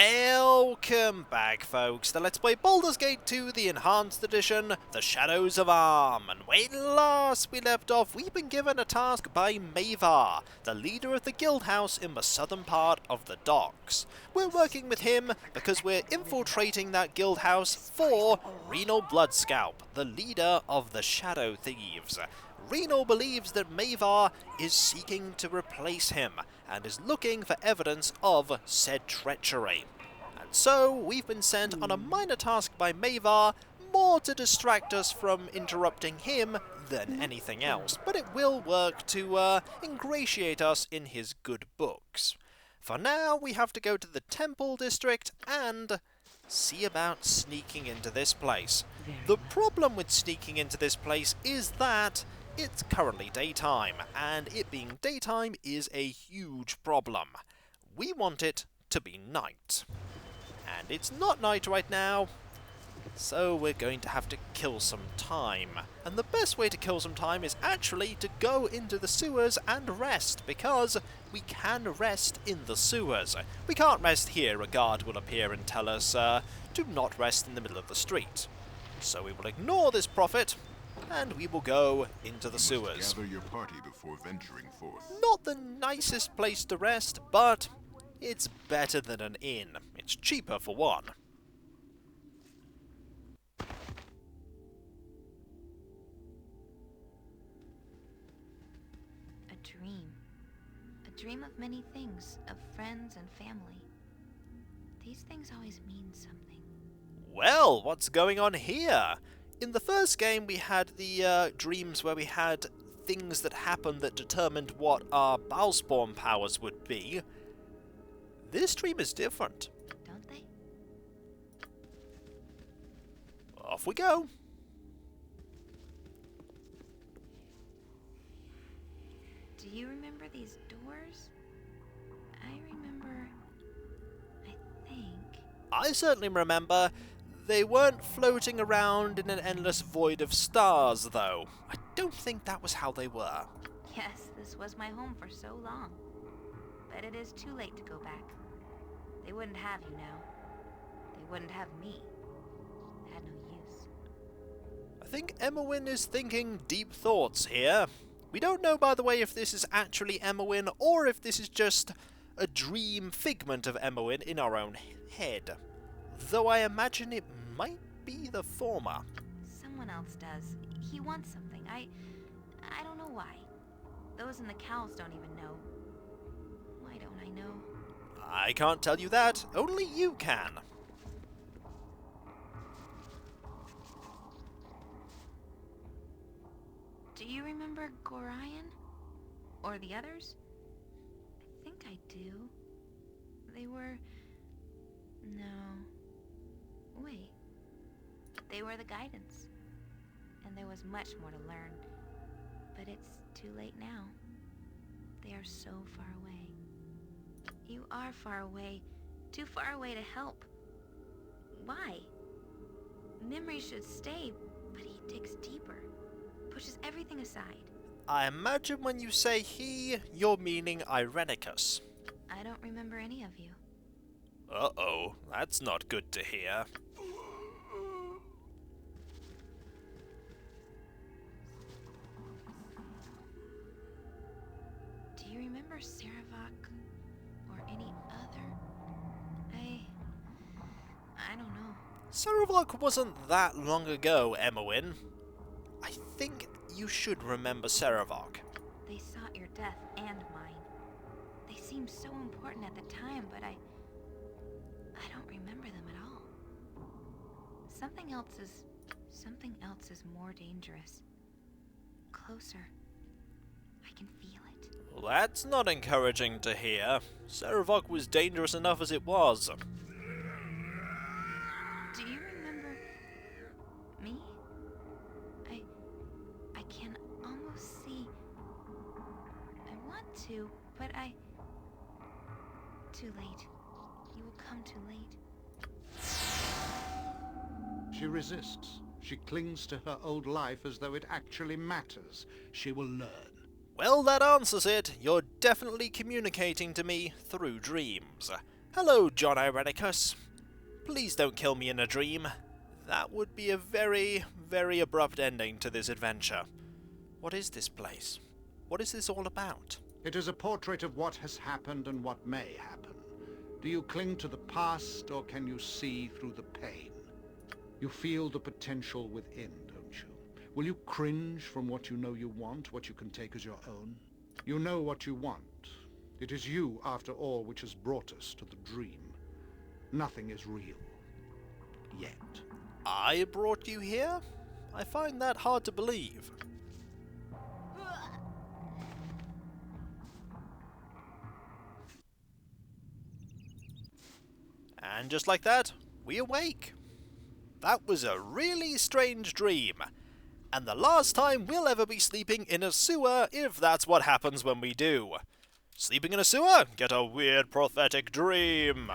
Welcome back, folks, to Let's Play Baldur's Gate 2, the Enhanced Edition, The Shadows of Arm. And when last we left off, we've been given a task by Mae'var, the leader of the guild house in the southern part of the docks. We're working with him because we're infiltrating that guild house for Renal Bloodscalp, the leader of the Shadow Thieves. Renal believes that Mae'var is seeking to replace him, and is looking for evidence of said treachery. And so, we've been sent on a minor task by Mae'var, more to distract us from interrupting him than anything else, but it will work to ingratiate us in his good books. For now, we have to go to the Temple District and see about sneaking into this place. The problem with sneaking into this place is that it's currently daytime, and it being daytime is a huge problem. We want it to be night. And it's not night right now, so we're going to have to kill some time. And the best way to kill some time is actually to go into the sewers and rest, because we can rest in the sewers. We can't rest here. A guard will appear and tell us, do not rest in the middle of the street. So we will ignore this prophet, and we will go into the sewers. Gather your party before venturing forth. Not the nicest place to rest, but it's better than an inn. It's cheaper for one. A dream. A dream of many things, of friends and family. These things always mean something. Well, what's going on here? In the first game, we had the dreams where we had things that happened that determined what our Bowspawn powers would be. This dream is different. Don't they? Off we go. Do you remember these doors? I remember... I think... I certainly remember. They weren't floating around in an endless void of stars, though. I don't think that was how they were. Yes, this was my home for so long. But it is too late to go back. They wouldn't have you now. They wouldn't have me. It had no use. I think Emowyn is thinking deep thoughts here. We don't know, by the way, if this is actually Emowyn, or if this is just a dream figment of Emowyn in our own head. Though I imagine it might be the former. Someone else does. He wants something. I don't know why. Those in the cows don't even know. Why don't I know? I can't tell you that. Only you can. Do you remember Gorion? Or the others? I think I do. They were... No... Wait. They were the guidance. And there was much more to learn. But it's too late now. They are so far away. You are far away. Too far away to help. Why? Memory should stay, but he digs deeper. Pushes everything aside. I imagine when you say he, you're meaning Irenicus. I don't remember any of you. Uh-oh, that's not good to hear. Do you remember Saravok or any other? I don't know. Saravok wasn't that long ago, Emowyn. I think you should remember Saravok. They sought your death and mine. They seemed so important at the time, but I don't remember them at all. Something else is more dangerous. Closer. I can feel it. Well, that's not encouraging to hear. Saravok was dangerous enough as it was. Do you remember me? I can almost see. I want to, but too late. You will come too late. She resists. She clings to her old life as though it actually matters. She will learn. Well, that answers it. You're definitely communicating to me through dreams. Hello, John Irenicus. Please don't kill me in a dream. That would be a very, very abrupt ending to this adventure. What is this place? What is this all about? It is a portrait of what has happened and what may happen. Do you cling to the past, or can you see through the pain? You feel the potential within, don't you? Will you cringe from what you know you want, what you can take as your own? You know what you want. It is you, after all, which has brought us to the dream. Nothing is real. Yet. I brought you here? I find that hard to believe. And just like that, we awake. That was a really strange dream. And the last time we'll ever be sleeping in a sewer, if that's what happens when we do. Sleeping in a sewer? Get a weird prophetic dream.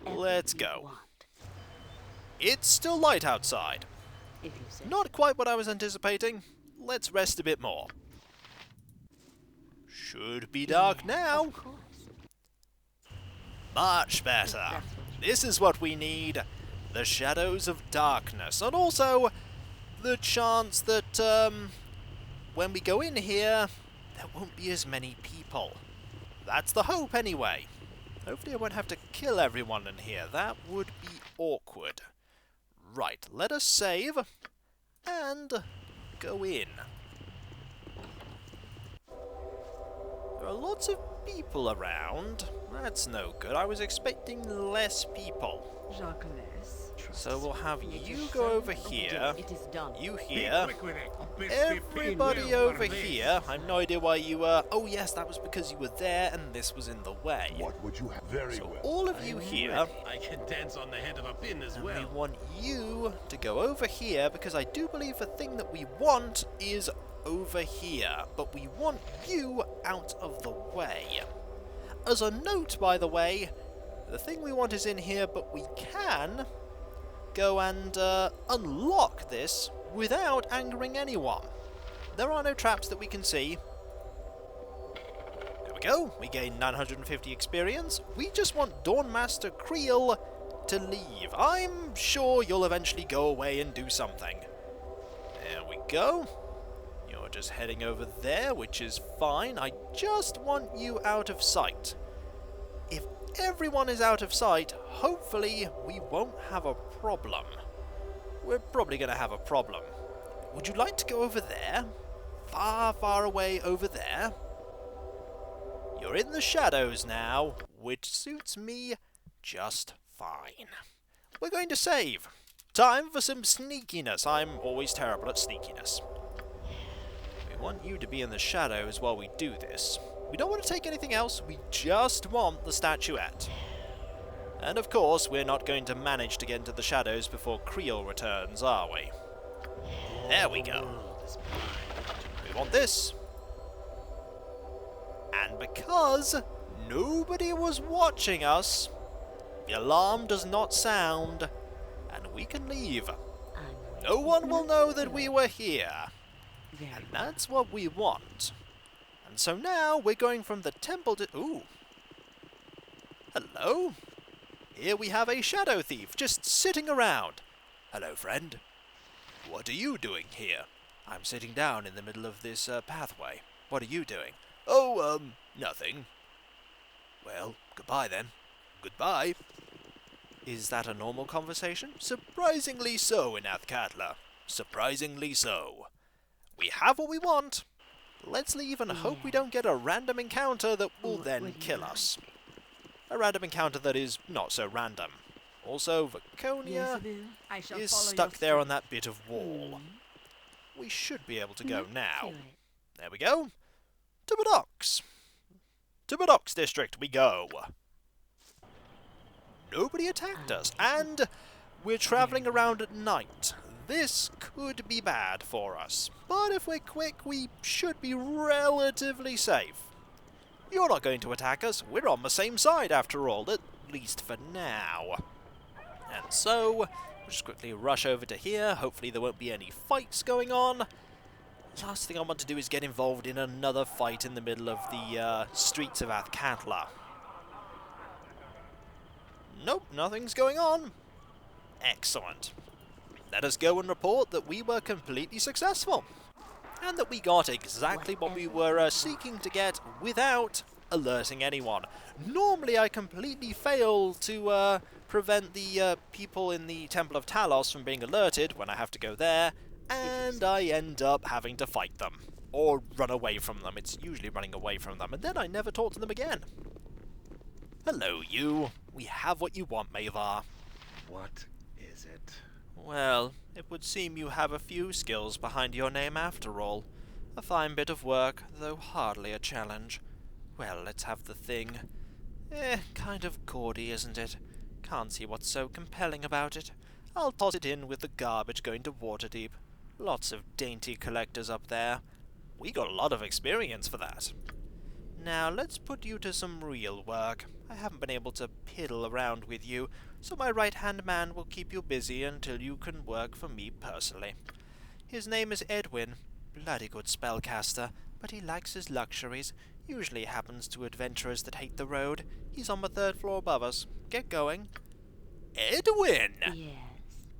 Let's go. It's still light outside. Not quite what I was anticipating. Let's rest a bit more. Should be dark now. Much better. This is what we need. The shadows of darkness. And also, the chance that, when we go in here, there won't be as many people. That's the hope, anyway. Hopefully I won't have to kill everyone in here. That would be awkward. Right, let us save, and go in. There are lots of people around. That's no good. I was expecting less people. So we'll have you go over here, you here, everybody over here. I have no idea why you were... Oh yes, that was because you were there and this was in the way. What would you have? Very So well. all of you here, I can dance on the head of a pin as and we well. want you to go over here, because I do believe the thing that we want is over here. But we want you out of the way. As a note, by the way, the thing we want is in here, but we can go and unlock this without angering anyone. There are no traps that we can see. There we go. We gain 950 experience. We just want Dawnmaster Creel to leave. I'm sure you'll eventually go away and do something. There we go. You're just heading over there, which is fine. I just want you out of sight. If everyone is out of sight, hopefully we won't have a problem. We're probably going to have a problem. Would you like to go over there? Far, far away over there? You're in the shadows now, which suits me just fine. We're going to save. Time for some sneakiness. I'm always terrible at sneakiness. We want you to be in the shadows while we do this. We don't want to take anything else, we just want the statuette. And of course, we're not going to manage to get into the shadows before Creel returns, are we? There we go. We want this. And because nobody was watching us, the alarm does not sound, and we can leave. No one will know that we were here. And that's what we want. And so now we're going from the temple to... Ooh. Hello. Here we have a shadow thief just sitting around. Hello, friend. What are you doing here? I'm sitting down in the middle of this pathway. What are you doing? Oh, nothing. Well, goodbye then. Goodbye. Is that a normal conversation? Surprisingly so in Athkatla. Surprisingly so. We have what we want. Let's leave and hope we don't get a random encounter that will then kill us. A random encounter that is not so random. Also, Vaconia is stuck there on that bit of wall. We should be able to go now. There we go. To Badox. To Badox District we go. Nobody attacked us, and we're travelling around at night. This could be bad for us, but if we're quick, we should be relatively safe. You're not going to attack us, we're on the same side after all, at least for now. And so, we'll just quickly rush over to here, hopefully there won't be any fights going on. Last thing I want to do is get involved in another fight in the middle of the streets of Athkatla. Nope, nothing's going on. Excellent. Let us go and report that we were completely successful, and that we got exactly what we were seeking to get without alerting anyone. Normally I completely fail to prevent the people in the Temple of Talos from being alerted when I have to go there, and I end up having to fight them, or run away from them. It's usually running away from them, and then I never talk to them again. Hello, you. We have what you want, Mae'var. What is it? Well, it would seem you have a few skills behind your name after all. A fine bit of work, though hardly a challenge. Well, let's have the thing. Kind of gaudy, isn't it? Can't see what's so compelling about it. I'll toss it in with the garbage going to Waterdeep. Lots of dainty collectors up there. We got a lot of experience for that. Now, let's put you to some real work. I haven't been able to piddle around with you, so my right-hand man will keep you busy until you can work for me personally. His name is Edwin. Bloody good spellcaster, but he likes his luxuries. Usually happens to adventurers that hate the road. He's on the 3rd floor above us. Get going. Edwin! Yes.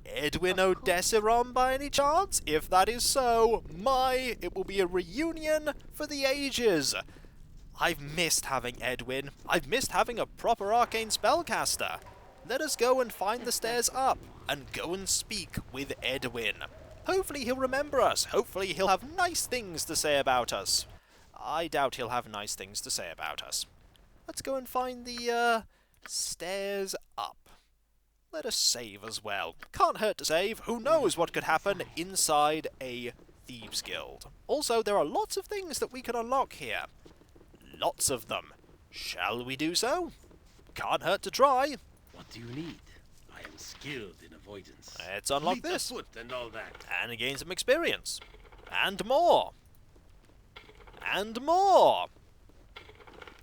Edwin Odessiron by any chance? If that is so, it will be a reunion for the ages. I've missed having Edwin. I've missed having a proper arcane spellcaster. Let us go and find the stairs up, and go and speak with Edwin. Hopefully he'll remember us. Hopefully he'll have nice things to say about us. I doubt he'll have nice things to say about us. Let's go and find the, stairs up. Let us save as well. Can't hurt to save. Who knows what could happen inside a thieves guild. Also, there are lots of things that we can unlock here. Lots of them. Shall we do so? Can't hurt to try. What do you need? I am skilled in avoidance. Let's unlock Fleet of this. foot and all that. And gain some experience. And more. And more.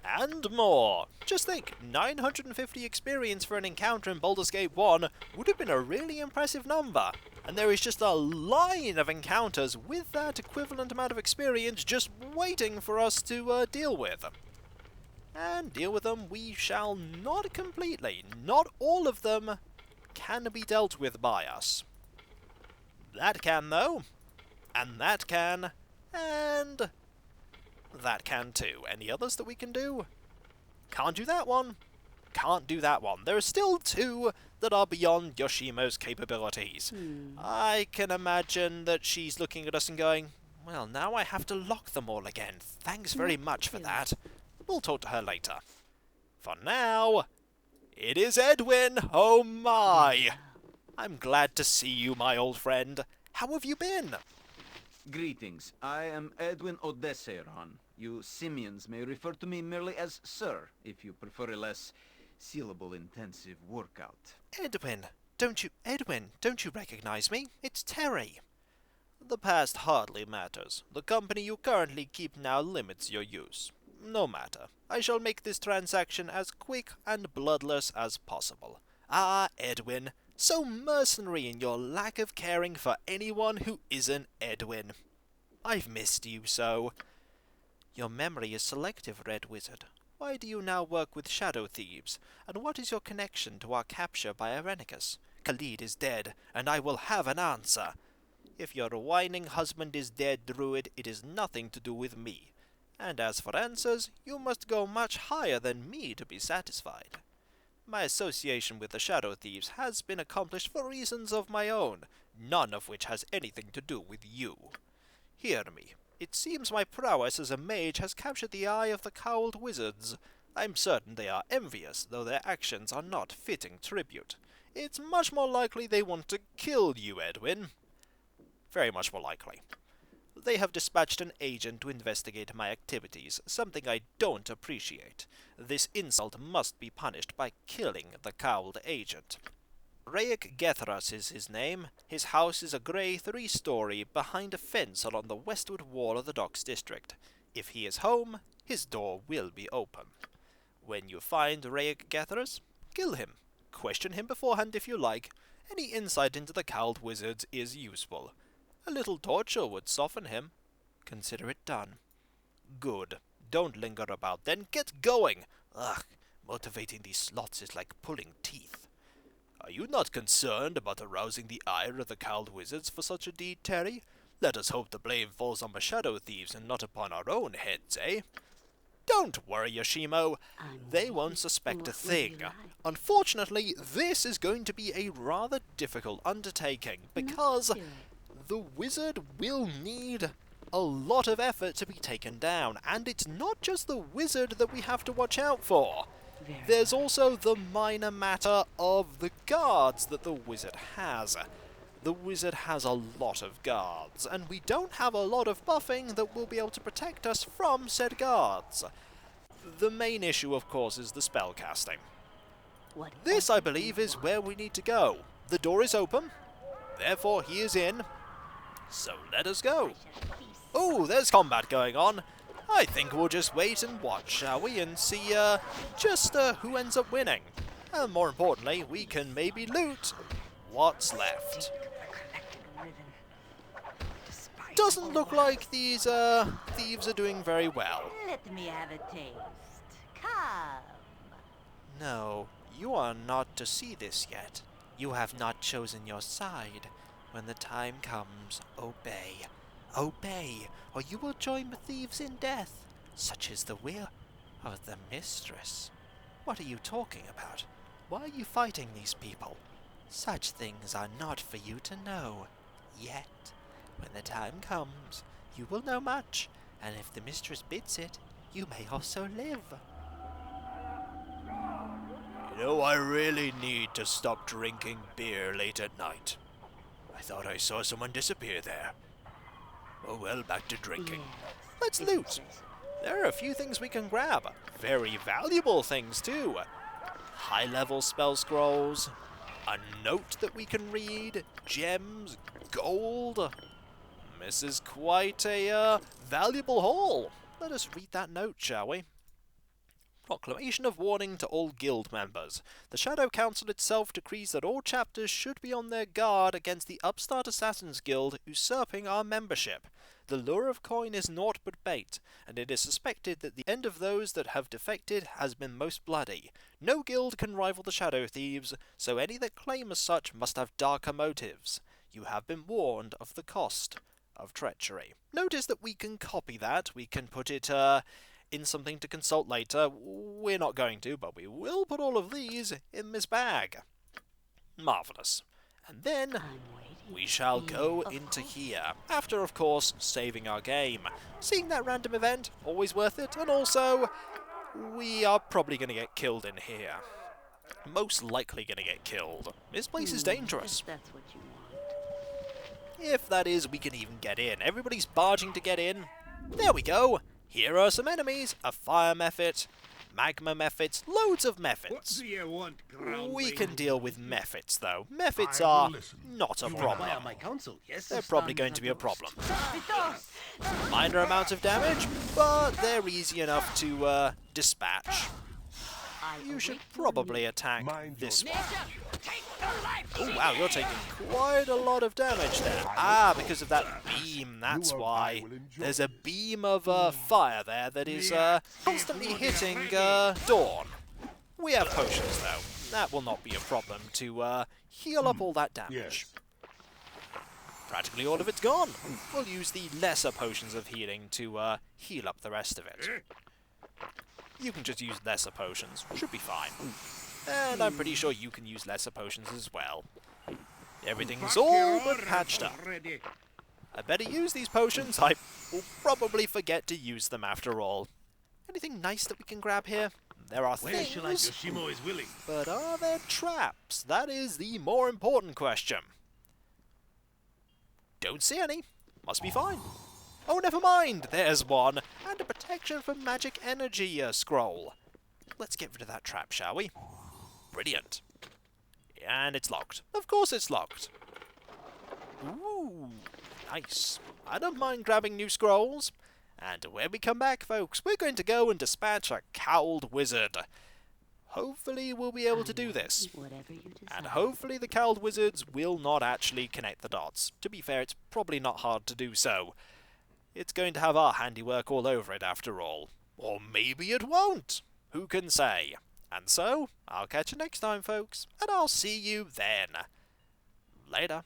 And more. Just think, 950 experience for an encounter in Baldur's Gate 1 would have been a really impressive number. And there is just a line of encounters with that equivalent amount of experience just waiting for us to deal with. And deal with them we shall not completely. Not all of them can be dealt with by us. That can, though. And that can. And that can too. Any others that we can do? Can't do that one. Can't do that one. There are still 2 that are beyond Yoshimo's capabilities. I can imagine that she's looking at us and going, well, now I have to lock them all again. Thanks very much for that. We'll talk to her later. For now, it is Edwin. Oh my! I'm glad to see you, my old friend. How have you been? Greetings. I am Edwin Odessiron. You simians may refer to me merely as Sir, if you prefer a less syllable-intensive workout. Edwin, don't you recognize me? It's Terry. The past hardly matters. The company you currently keep now limits your use. No matter. I shall make this transaction as quick and bloodless as possible. Ah, Edwin, so mercenary in your lack of caring for anyone who isn't Edwin. I've missed you so. Your memory is selective, Red Wizard. Why do you now work with shadow thieves? And what is your connection to our capture by Irenicus? Khalid is dead, and I will have an answer. If your whining husband is dead, Druid, it is nothing to do with me. And as for answers, you must go much higher than me to be satisfied. My association with the shadow thieves has been accomplished for reasons of my own, none of which has anything to do with you. Hear me. It seems my prowess as a mage has captured the eye of the cowled wizards. I'm certain they are envious, though their actions are not fitting tribute. It's much more likely they want to kill you, Edwin. Very much more likely. They have dispatched an agent to investigate my activities, something I don't appreciate. This insult must be punished by killing the cowled agent. Rayek Gethras is his name. His house is a grey 3-story behind a fence along the westward wall of the docks district. If he is home, his door will be open. When you find Rayek Gethras, kill him. Question him beforehand if you like. Any insight into the cowled wizards is useful. A little torture would soften him. Consider it done. Good. Don't linger about then. Get going. Ugh. Motivating these slots is like pulling teeth. Are you not concerned about arousing the ire of the cowled wizards for such a deed, Terry? Let us hope the blame falls on the shadow thieves and not upon our own heads, eh? Don't worry, Yoshimo. They won't suspect a thing. Unfortunately, this is going to be a rather difficult undertaking, because the wizard will need a lot of effort to be taken down, and it's not just the wizard that we have to watch out for. There's also the minor matter of the guards that the wizard has. The wizard has a lot of guards, and we don't have a lot of buffing that will be able to protect us from said guards. The main issue, of course, is the spell casting. This, I believe, is where we need to go. The door is open, therefore he is in, so let us go. Oh, there's combat going on. I think we'll just wait and watch, shall we, and see just who ends up winning. And more importantly, we can maybe loot what's left. Doesn't look like these thieves are doing very well. Let me have a taste. Come. No, you are not to see this yet. You have not chosen your side. When the time comes, obey. Obey, or you will join the thieves in death. Such is the will of the mistress. What are you talking about? Why are you fighting these people? Such things are not for you to know. Yet, when the time comes, you will know much, and if the mistress bids it, you may also live. You know, I really need to stop drinking beer late at night. I thought I saw someone disappear there. Oh well, back to drinking. Let's loot. There are a few things we can grab. Very valuable things too. High-level spell scrolls, a note that we can read, gems, gold. This is quite a valuable haul. Let us read that note, shall we? Proclamation of warning to all guild members. The Shadow Council itself decrees that all chapters should be on their guard against the upstart Assassins Guild usurping our membership. The lure of coin is naught but bait, and it is suspected that the end of those that have defected has been most bloody. No guild can rival the Shadow Thieves, so any that claim as such must have darker motives. You have been warned of the cost of treachery. Notice that we can copy that. We can put it in something to consult later. We're not going to, but we will put all of these in this bag. Marvellous. And then we shall go into here, after, of course, saving our game. Seeing that random event, always worth it, and also, we are probably going to get killed in here. Most likely going to get killed. This place is dangerous. That's what you want. If that is, we can even get in. Everybody's barging to get in. There we go. Here are some enemies, a fire method, magma methods, loads of methods. We can deal with methods, though. Methods are not a problem. My counsel, yes. They're probably going to be a problem. Minor amounts of damage, but they're easy enough to dispatch. You should probably attack this one. Oh wow, you're taking quite a lot of damage there. Ah, because of that beam, that's why. There's a beam of fire there that is constantly hitting Dawn. We have potions though. That will not be a problem to heal up all that damage. Practically all of it's gone. We'll use the lesser potions of healing to heal up the rest of it. You can just use lesser potions. Should be fine. And I'm pretty sure you can use lesser potions as well. Everything's all but patched up. I better use these potions. I will probably forget to use them after all. Anything nice that we can grab here? There are things, Yoshimo is willing. but are there traps? That is the more important question. Don't see any. Must be fine. Oh, never mind. There's one. And a protection from magic energy scroll. Let's get rid of that trap, shall we? Brilliant. And it's locked. Of course it's locked. Ooh, nice. I don't mind grabbing new scrolls. And when we come back, folks, we're going to go and dispatch a cowled wizard. Hopefully we'll be able to do this. Whatever you decide. And hopefully the cowled wizards will not actually connect the dots. To be fair, it's probably not hard to do so. It's going to have our handiwork all over it after all. Or maybe it won't. Who can say? And so, I'll catch you next time, folks, and I'll see you then. Later.